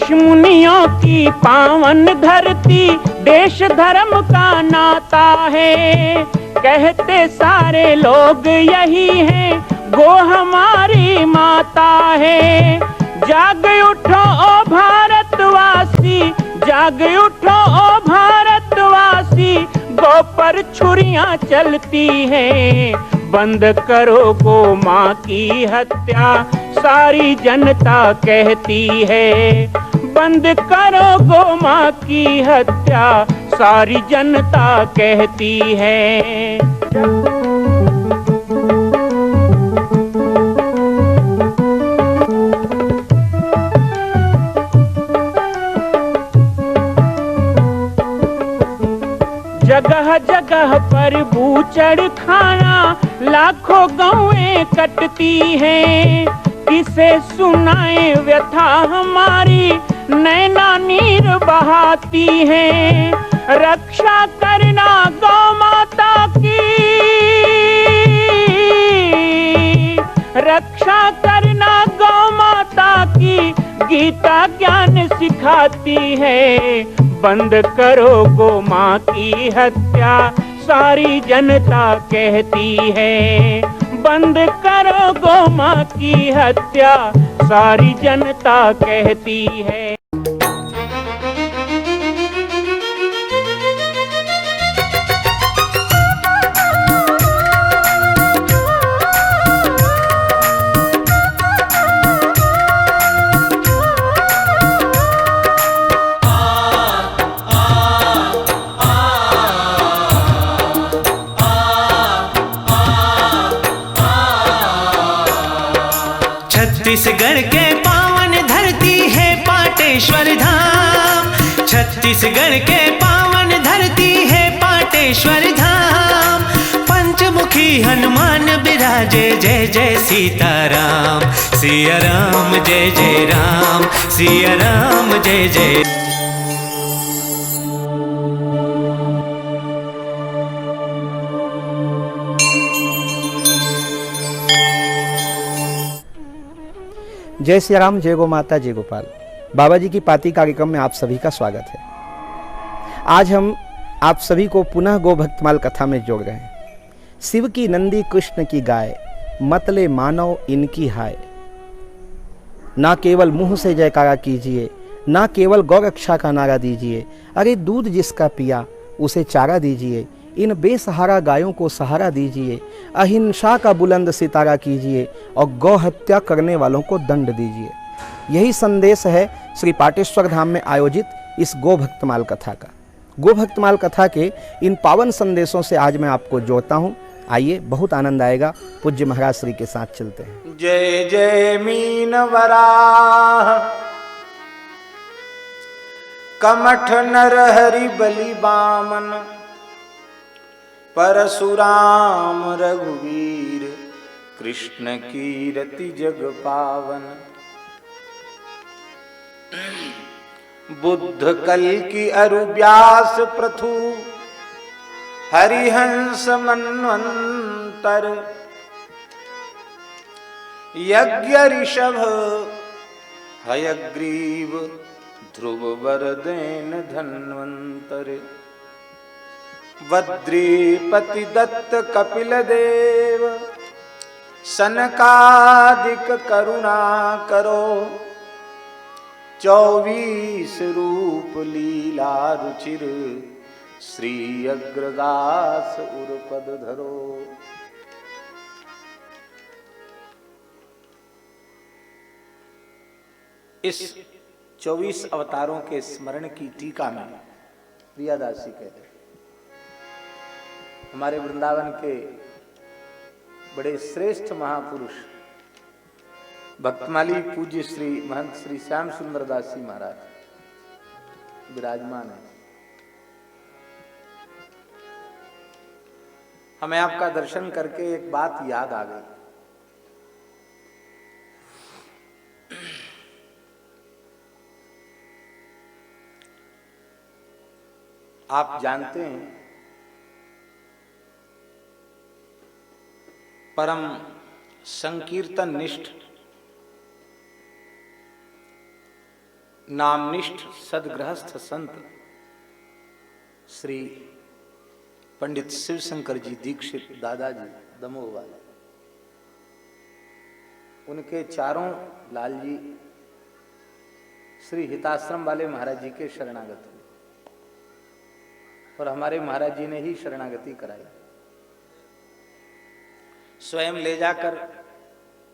ऋषि मुनियों की पावन धरती, देश धर्म का नाता है। कहते सारे लोग यही हैं, गो हमारी माता है। जाग उठो ओ भारतवासी, जाग उठो ओ भारतवासी, गौ पर छुरियां चलती हैं। बंद करो गो माँ की हत्या, सारी जनता कहती है। बंद करो गो माँ की हत्या, सारी जनता कहती है। जगह जगह पर बूचड़ खाना, लाखों गौएं कटती हैं। किसे सुनाए व्यथा हमारी, नैना नीर बहाती हैं। रक्षा करना गौ माता की, रक्षा करना गौ माता की, गीता ज्ञान सिखाती है। बंद करो गो माँ की हत्या, सारी जनता कहती है। बंद करो गो माँ की हत्या, सारी जनता कहती है। छत्तीसगढ़ के पावन धरती है पाटेश्वर धाम। छत्तीसगढ़ के पावन धरती है पाटेश्वर धाम। पंचमुखी हनुमान बिराजे, जय जय सीताराम। सिया राम जय जय राम, सिया राम जय जय। जय श्री राम, जय गो माता, जय गोपाल। बाबा जी की पाती कार्यक्रम में आप सभी का स्वागत है। आज हम आप सभी को पुनः गो भक्तमाल कथा में जोड़ रहे हैं। शिव की नंदी कृष्ण की गाय, मतले मानव इनकी हाय। ना केवल मुंह से जयकारा कीजिए, ना केवल गौ रक्षा का नारा दीजिए। अरे दूध जिसका पिया उसे चारा दीजिए। इन बेसहारा गायों को सहारा दीजिए। अहिंसा का बुलंद सितारा कीजिए और गौ हत्या करने वालों को दंड दीजिए। यही संदेश है श्री पाटेश्वर धाम में आयोजित इस गो भक्तमाल कथा का। गो भक्तमाल कथा के इन पावन संदेशों से आज मैं आपको जोड़ता हूँ। आइए, बहुत आनंद आएगा। पूज्य महाराज श्री के साथ चलते हैं। जय जय मीन वराह, कमठ नर हरि बलि बामन। परशुराम रघुवीर, कृष्ण कीरति जग पावन। बुद्ध कल की अरु व्यास प्रथु, हरिहंस मन्वंतर। यज्ञ ऋषभ हयग्रीव, ध्रुव वरदेन धन्वंतर। वज्रीपति दत्त कपिल देव, सनकादिक करुणा करो। 24 रूप लीला रुचिर, श्री अग्रगास उरपद धरो। इस 24 अवतारों के स्मरण की टीका में प्रियादासी कहते हैं, हमारे वृंदावन के बड़े श्रेष्ठ महापुरुष भक्तमाली पूज्य श्री महंत श्री श्याम सुंदर दास जी महाराज विराजमान है। हमें आपका दर्शन करके एक बात याद आ गई। आप जानते हैं परम संकीर्तन निष्ठ नामनिष्ठ सदगृहस्थ संत श्री पंडित शिवशंकर जी दीक्षित दादाजी दमोह वाले, उनके चारों लाल जी श्री हिताश्रम वाले महाराज जी के शरणागत हुए और हमारे महाराज जी ने ही शरणागति कराई। स्वयं ले जाकर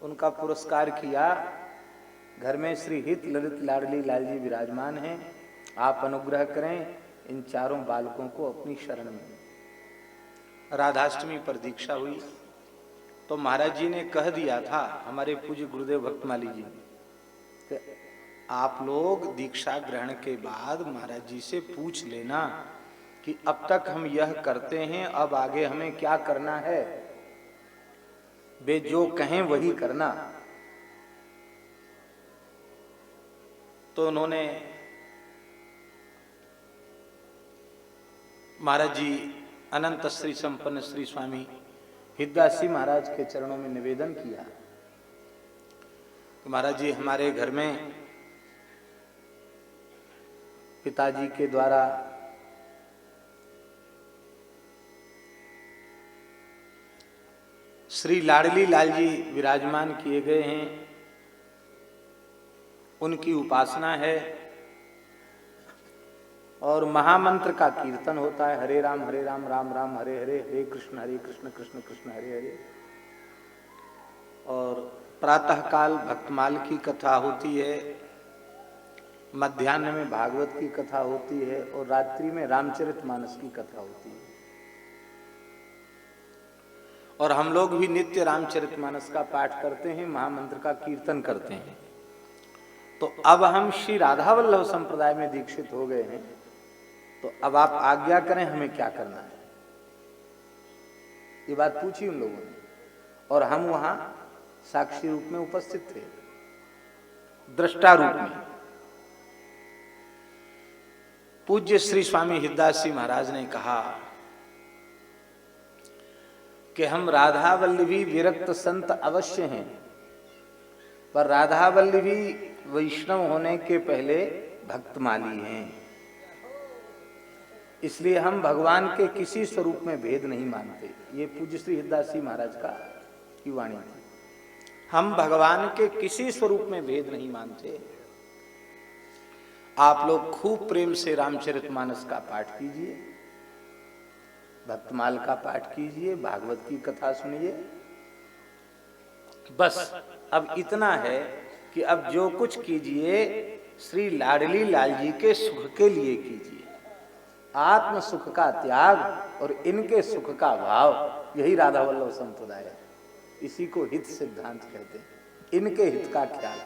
उनका पुरस्कार किया। घर में श्री हित ललित लाडली लाल जी विराजमान हैं, आप अनुग्रह करें इन चारों बालकों को अपनी शरण में। राधाष्टमी पर दीक्षा हुई तो महाराज जी ने कह दिया था, हमारे पूज्य गुरुदेव भक्तमाली जी, कि आप लोग दीक्षा ग्रहण के बाद महाराज जी से पूछ लेना कि अब तक हम यह करते हैं, अब आगे हमें क्या करना है, वे जो कहें वही करना। तो उन्होंने महाराज जी अनंत श्री संपन्न श्री स्वामी हितदासी महाराज के चरणों में निवेदन किया। तो महाराज जी हमारे घर में पिताजी के द्वारा श्री लाडली लाल जी विराजमान किए गए हैं, उनकी उपासना है और महामंत्र का कीर्तन होता है। हरे राम राम राम हरे हरे, हरे कृष्ण कृष्ण कृष्ण हरे हरे। और प्रातःकाल भक्तमाल की कथा होती है, मध्याह्न में भागवत की कथा होती है और रात्रि में रामचरितमानस की कथा होती है। और हम लोग भी नित्य रामचरितमानस का पाठ करते हैं, महामंत्र का कीर्तन करते हैं। तो अब हम श्री राधा वल्लभ संप्रदाय में दीक्षित हो गए हैं, तो अब आप आज्ञा करें हमें क्या करना है। ये बात पूछी उन लोगों ने और हम वहां साक्षी रूप में उपस्थित थे, दृष्टा रूप में। पूज्य श्री स्वामी हितदासी महाराज ने कहा कि हम राधा वल्लभी विरक्त संत अवश्य हैं, पर राधा वल्लभी वैष्णव होने के पहले भक्तमाली हैं, इसलिए हम भगवान के किसी स्वरूप में भेद नहीं मानते। ये पूज्य श्री हितदासी महाराज का की वाणी थी, हम भगवान के किसी स्वरूप में भेद नहीं मानते। आप लोग खूब प्रेम से रामचरितमानस का पाठ कीजिए, भक्तमाल का पाठ कीजिए, भागवत की कथा सुनिए। बस अब इतना है कि अब जो कुछ कीजिए श्री लाडली लाल जी के सुख के लिए कीजिए। आत्म सुख का त्याग और इनके सुख का भाव, यही राधा वल्लभ संप्रदाय है। इसी को हित सिद्धांत कहते हैं, इनके हित का ख्याल।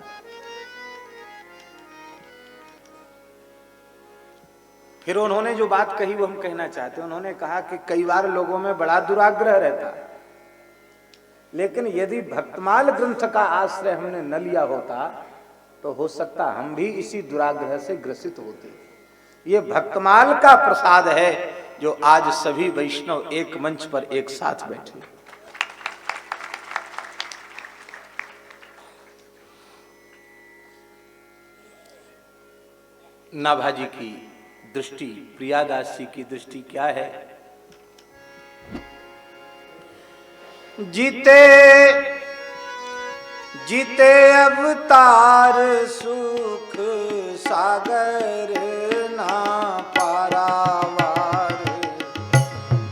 फिर उन्होंने जो बात कही वो हम कहना चाहते हैं। उन्होंने कहा कि कई बार लोगों में बड़ा दुराग्रह रहता है, लेकिन यदि भक्तमाल ग्रंथ का आश्रय हमने न लिया होता तो हो सकता हम भी इसी दुराग्रह से ग्रसित होते। ये भक्तमाल का प्रसाद है जो आज सभी वैष्णव एक मंच पर एक साथ बैठे। नाभाजी की दृष्टि, प्रियादासी की दृष्टि क्या है? जीते जीते अवतार सुख सागर ना पारावार,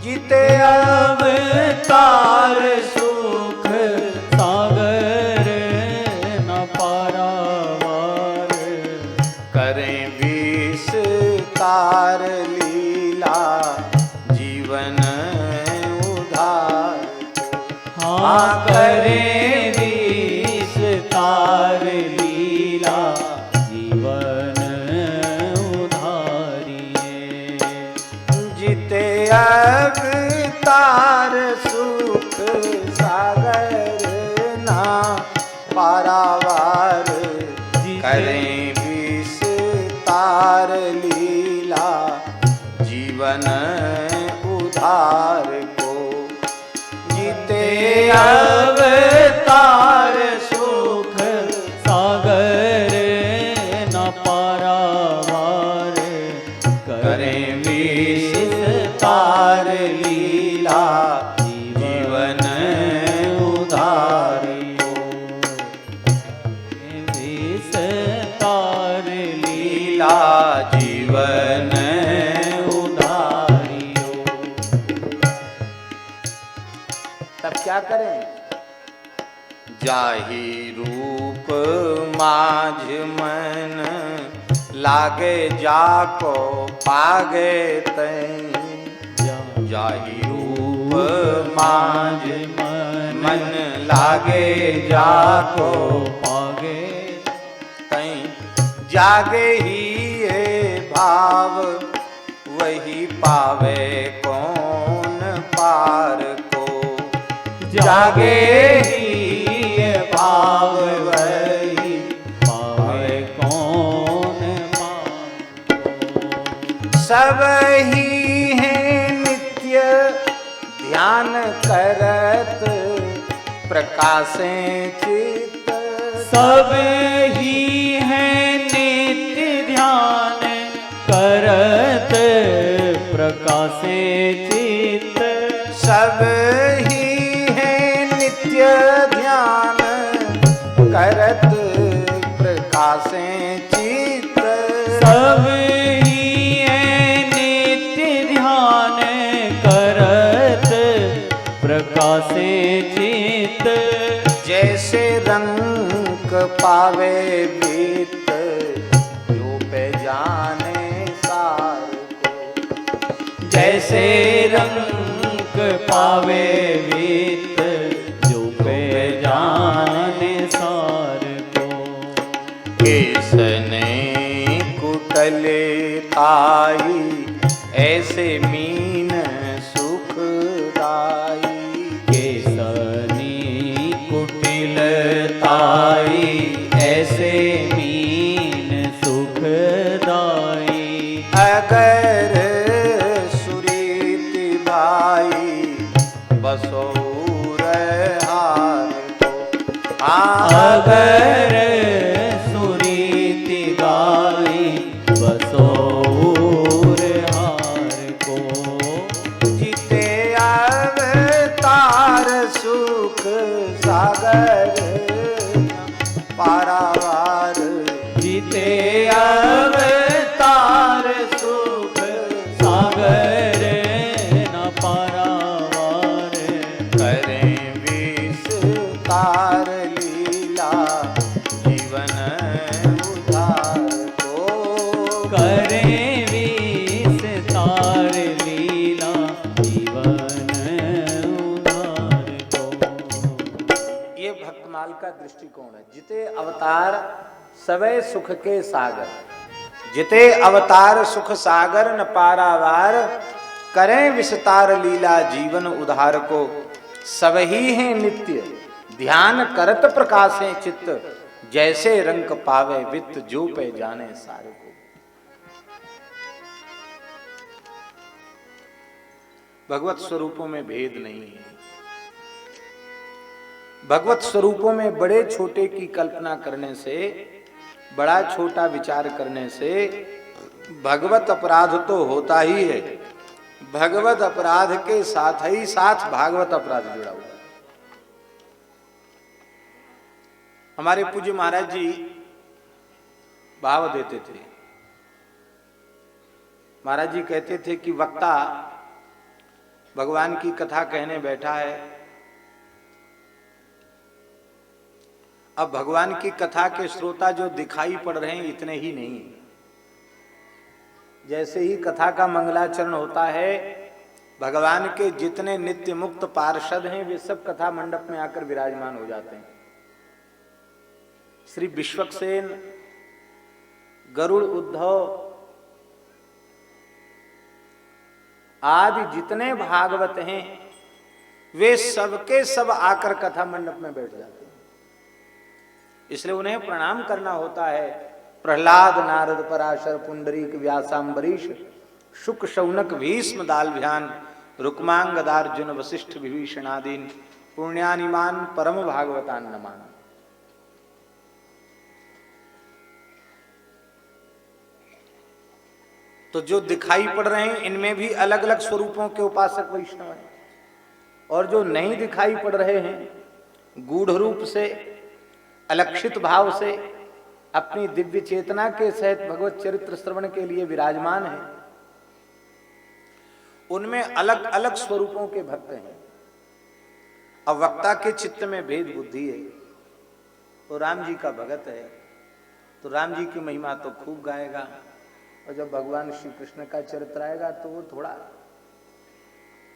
जीते अवतार सुख सागर ना पारावार, करें विस्तार लीला जीवन उधार। हाँ करें विस्तार लीला जीवन उधारिए। जाहि रूप माझ मन लागे जाको पागे तैं। जाहि रूप माझ मन लागे जाको पागे तैं। जागे ही ये भाव वही पावे कौन पार को। जागे ही ये भाव वही पावे कौन पार को। सब ही है नित्य ध्यान करत प्रकाशे चित्त। सब ही है नित्य ध्यान करत प्रकाशे चित्त। सब ही है नित्य ध्यान करत प्रकाशे चित्त। सब ही है नित्य ध्यान करत प्रकाशे चित्त। जैसे रंग पावे बीत जो पे जाने सार को। जैसे रंग पावे बीत जो पे जाने सार को। केसने कुटले ताई ऐसे मीन सुखदाई। केसनी कुटिल ताई ऐसे मीन सुखदाई। अगर सुरीति भाई बसोर हार को। अगर सुरीति गाई बसोर हार को। जीते अवतार सुख सागर पारावार। जीते अवतार सुख सागर न पारावार। करें विस्तार लीला जीवन उधार को। करें विस्तार लीला जीवन उधार को। ये भक्तमाल का दृष्टिकोण है। जिते अवतार सवै सुख के सागर। जिते अवतार सुख सागर न पारावार। करें विस्तार लीला जीवन उधार को। सब ही है नित्य ध्यान करत प्रकाशे चित्त। जैसे रंग पावे वित्त जो पे जाने सारे को। भगवत स्वरूपों में भेद नहीं है। भगवत स्वरूपों में बड़े छोटे की कल्पना करने से, बड़ा छोटा विचार करने से भगवत अपराध तो होता ही है। भगवत अपराध के साथ ही साथ भागवत अपराध जुड़ा हुआ है। हमारे पूज्य महाराज जी भाव देते थे। महाराज जी कहते थे कि वक्ता भगवान की कथा कहने बैठा है। अब भगवान की कथा के श्रोता जो दिखाई पड़ रहे हैं इतने ही नहीं। जैसे ही कथा का मंगलाचरण होता है, भगवान के जितने नित्य मुक्त पार्षद हैं वे सब कथा मंडप में आकर विराजमान हो जाते हैं। श्री विश्वक्सेन, गरुड़ उद्धव आदि जितने भागवत हैं वे सबके सब आकर कथा मंडप में बैठ जाते हैं। इसलिए उन्हें प्रणाम करना होता है। प्रहलाद, नारद, पराशर, पुंडरीक, व्यासांबरीश, शुक, शौनक, भीष्म, दालभ्यान, रुक्मांग, गदार्जुन, वशिष्ठ, विभीषणादीन पुण्यानिमान परम भागवतान नमान। तो जो दिखाई पड़ रहे हैं इनमें भी अलग अलग स्वरूपों के उपासक वैष्णव हैं, और जो नहीं दिखाई पड़ रहे हैं गूढ़ रूप से, अलक्षित भाव से, अपनी दिव्य चेतना के सहित भगवत चरित्र श्रवण के लिए विराजमान हैं, उनमें अलग अलग स्वरूपों के भक्त हैं। अब वक्ता के चित्त में भेद बुद्धि है। वो राम जी का भगत है, तो राम जी की महिमा तो खूब गाएगा, और जब भगवान श्री कृष्ण का चरित्र आएगा तो वो थोड़ा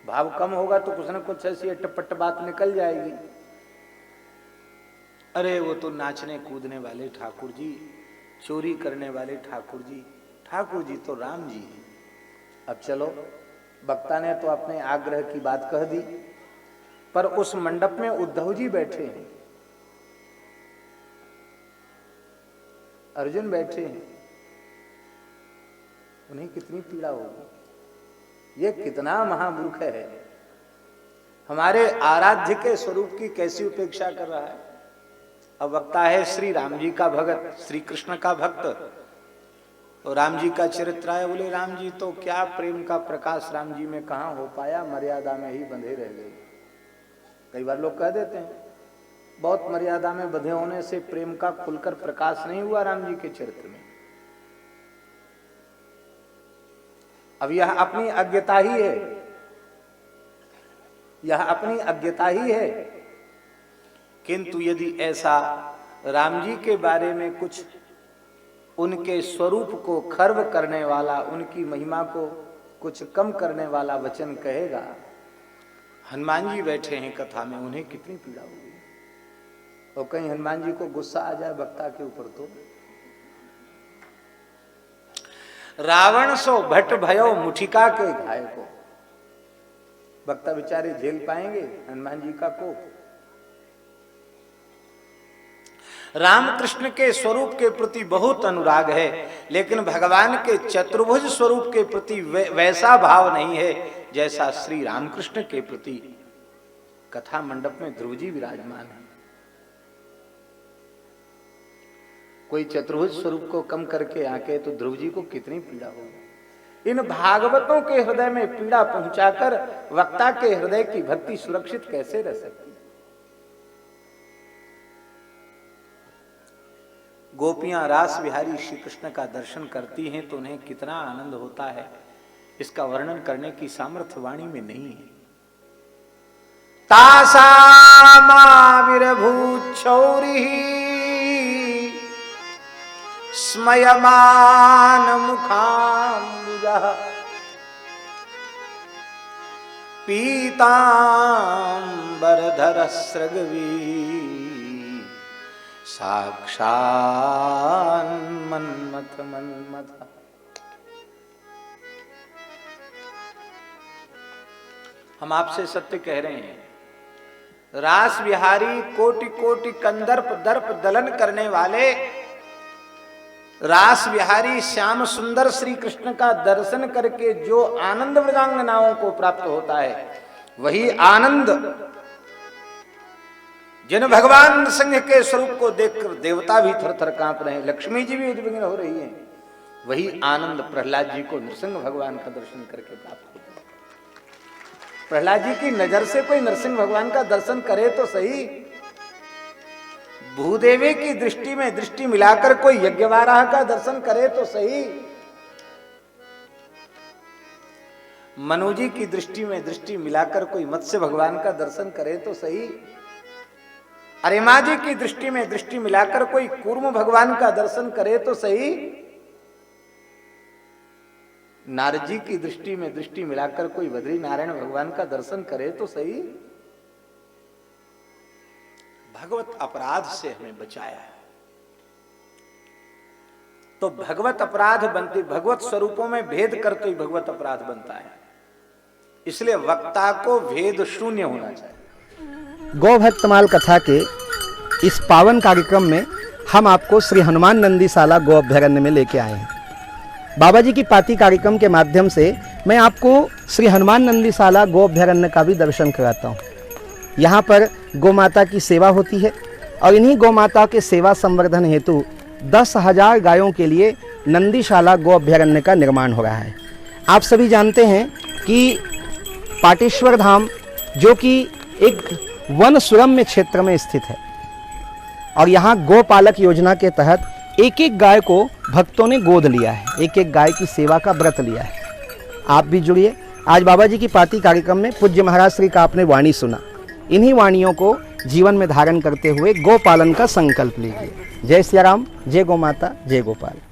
भाव कम होगा, तो कुछ न कुछ ऐसी अटपट बात निकल जाएगी। अरे वो तो नाचने कूदने वाले ठाकुर जी, चोरी करने वाले ठाकुर जी तो राम जी हैं। अब चलो, वक्ता ने तो अपने आग्रह की बात कह दी, पर उस मंडप में उद्धव जी बैठे हैं, अर्जुन बैठे हैं, उन्हें कितनी पीड़ा होगी। ये कितना महामूर्ख है, हमारे आराध्य के स्वरूप की कैसी उपेक्षा कर रहा है। अब वक्ता है श्री राम जी का भगत, श्री कृष्ण का भक्त, तो राम जी का चरित्र है। बोले राम जी तो क्या प्रेम का प्रकाश राम जी में कहाँ हो पाया, मर्यादा में ही बंधे रह गए। कई बार लोग कह देते हैं बहुत मर्यादा में बंधे होने से प्रेम का खुलकर प्रकाश नहीं हुआ राम जी के चरित्र में। अब यह अपनी अज्ञता ही है, यह अपनी अज्ञता ही है। किंतु यदि ऐसा राम जी के बारे में कुछ उनके स्वरूप को खर्व करने वाला, उनकी महिमा को कुछ कम करने वाला वचन कहेगा, हनुमान जी बैठे हैं कथा में, उन्हें कितनी पीड़ा होगी। और कहीं हनुमान जी को गुस्सा आ जाए वक्ता के ऊपर तो रावण सो भट्ट भयो मुठिका के घाय को, वक्ता बेचारे झेल पाएंगे हनुमान जी का कोप। रामकृष्ण के स्वरूप के प्रति बहुत अनुराग है, लेकिन भगवान के चतुर्भुज स्वरूप के प्रति वैसा भाव नहीं है जैसा श्री रामकृष्ण के प्रति कथा मंडप में ध्रुव जी विराजमान है। कोई चतुर्भुज स्वरूप को कम करके आके तो ध्रुव जी को कितनी पीड़ा होगी। इन भागवतों के हृदय में पीड़ा पहुंचाकर वक्ता के हृदय की भक्ति सुरक्षित कैसे रह सकती। गोपियां रास विहारी श्री कृष्ण का दर्शन करती हैं तो उन्हें कितना आनंद होता है, इसका वर्णन करने की सामर्थ्य वाणी में नहीं है। तासामाविर्भूच्छौरिः स्मयमान मुखाम्बुजः पीतांबरधर सृगवी साक्षान् मन्मथ मन्मथ। हम आपसे सत्य कह रहे हैं, रास विहारी कोटि कोटि कंदर्प दर्प दलन करने वाले रास विहारी श्याम सुंदर श्री कृष्ण का दर्शन करके जो आनंद मृगांगनाओं को प्राप्त होता है, वही आनंद जिन भगवान नृसिंह के स्वरूप को देखकर देवता भी थर थर कांप रहे हैं, लक्ष्मी जी भी उद्विग्न हो रही हैं, वही आनंद प्रहलाद जी को नृसिंह भगवान का दर्शन करके प्राप्त होता है। प्रहलाद जी की नजर से कोई नृसिंह भगवान का दर्शन करे तो सही, भूदेवी की दृष्टि में दृष्टि मिलाकर कोई यज्ञवाराह का दर्शन करे तो सही, मनु जी की दृष्टि में दृष्टि मिलाकर कोई मत्स्य भगवान का दर्शन करे तो सही, अरिमा जी की दृष्टि में दृष्टि मिलाकर कोई कूर्म भगवान का दर्शन करे तो सही, नारद जी की दृष्टि में दृष्टि मिलाकर कोई बद्री नारायण भगवान का दर्शन करे तो सही। भगवत अपराध से हमें बचाया है, तो भगवत अपराध बनती, भगवत स्वरूपों में भेद करते ही भगवत अपराध बनता है, इसलिए वक्ता को भेद शून्य होना चाहिए। गौ भक्तमाल कथा के इस पावन कार्यक्रम में हम आपको श्री हनुमान नंदीशाला गो अभ्यारण्य में लेके आए हैं। बाबा जी की पाती कार्यक्रम के माध्यम से मैं आपको श्री हनुमान नंदीशाला गो अभ्यारण्य का भी दर्शन कराता हूँ। यहाँ पर गौ माता की सेवा होती है और इन्हीं गौ माता के सेवा संवर्धन हेतु 10,000 गायों के लिए नंदीशाला गो अभ्यारण्य का निर्माण हो रहा है। आप सभी जानते हैं कि पाटेश्वर धाम जो कि एक वन सुरम्य क्षेत्र में स्थित है और यहाँ गोपालक योजना के तहत एक एक गाय को भक्तों ने गोद लिया है, एक एक गाय की सेवा का व्रत लिया है। आप भी जुड़िए। आज बाबा जी की पाती कार्यक्रम में पूज्य महाराज श्री का आपने वाणी सुना, इन्हीं वाणियों को जीवन में धारण करते हुए गौ पालन का संकल्प लीजिए। जय सिया राम, जय गौ माता, जय गोपाल।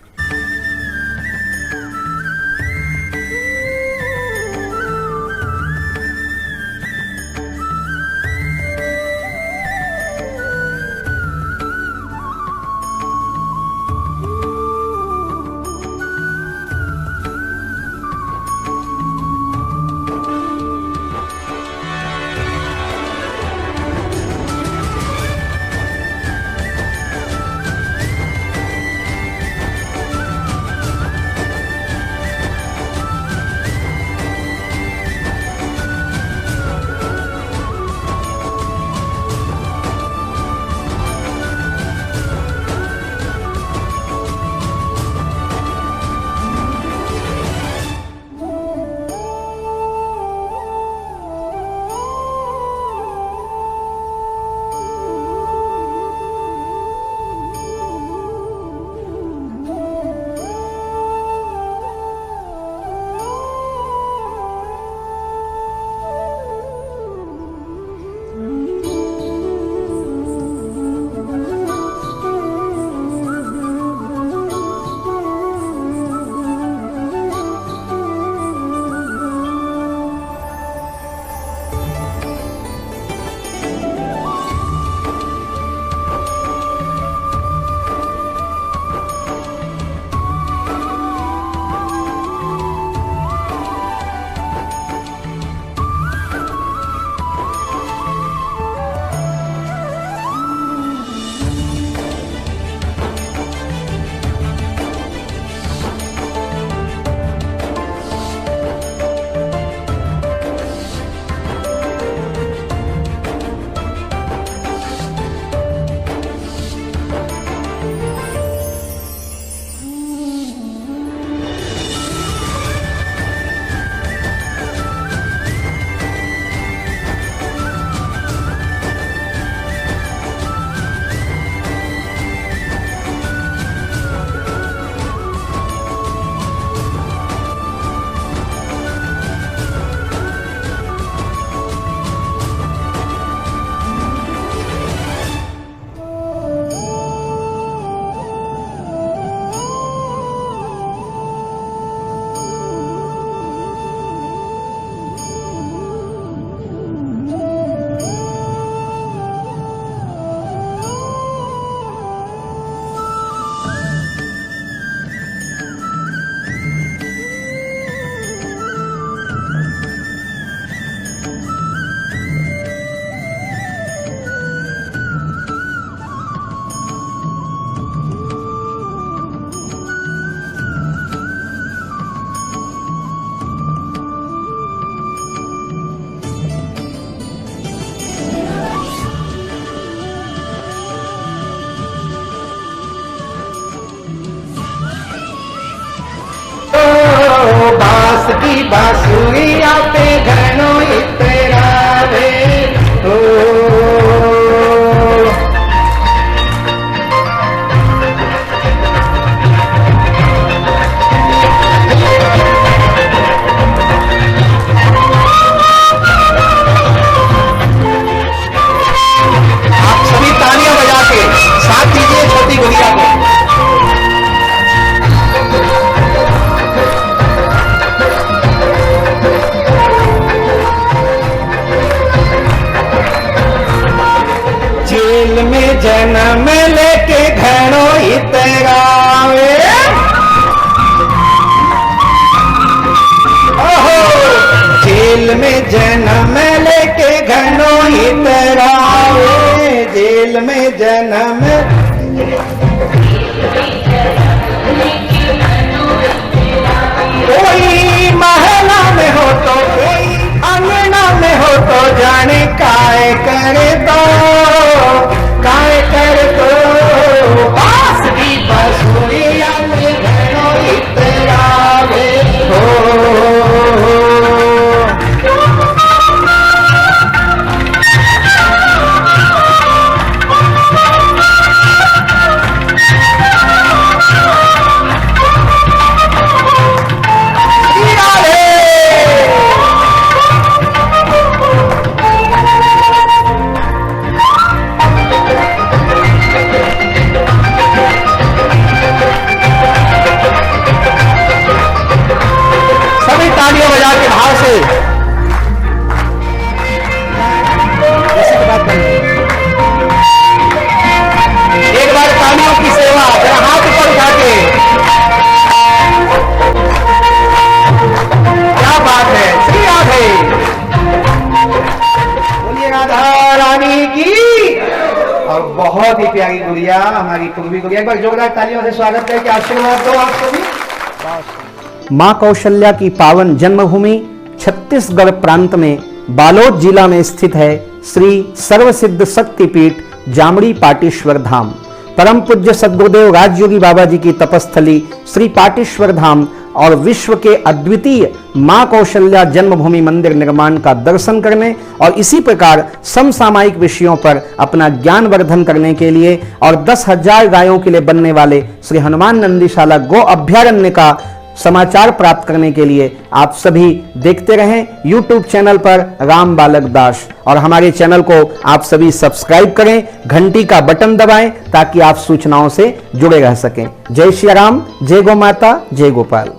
बांसुरी बांसुरिया पे घनो इतरावे ओ आप सभी तालियां बजा के साथ दीजिए छोटी गुड़िया को। जेल में जन्म लेके घणो इतरावे ओहो जेल में जन्म लेके घणो इतरावे जेल में जन्म कोई महला में हो तो कोई अंगना में हो तो जाने काय करे तो काय कर तो बांसुरी बांसुरिया में घणो इतरावे हो बहुत ही प्यारी गुड़िया, हमारी पूर्वी गुड़िया, एक बार जोरदार तालियों से स्वागत करके आशीर्वाद दो आप सभी। मां कौशल्या की पावन जन्मभूमि छत्तीसगढ़ प्रांत में बालोद जिला में स्थित है श्री सर्वसिद्ध शक्तिपीठ जामड़ी पाटेश्वर धाम। परम पूज्य सद्गुरुदेव राजयोगी बाबा जी की तपस्थली श्री पाटेश्वर धाम और विश्व के अद्वितीय मां कौशल्या जन्मभूमि मंदिर निर्माण का दर्शन करने और इसी प्रकार समसामयिक विषयों पर अपना ज्ञान वर्धन करने के लिए और 10,000 गायों के लिए बनने वाले श्री हनुमान नंदीशाला गो अभ्यारण्य का समाचार प्राप्त करने के लिए आप सभी देखते रहें YouTube चैनल पर राम बालक दास, और हमारे चैनल को आप सभी सब्सक्राइब करें, घंटी का बटन दबाएं ताकि आप सूचनाओं से जुड़े रह सकें। जय श्री राम, जय गौ माता, जय गोपाल।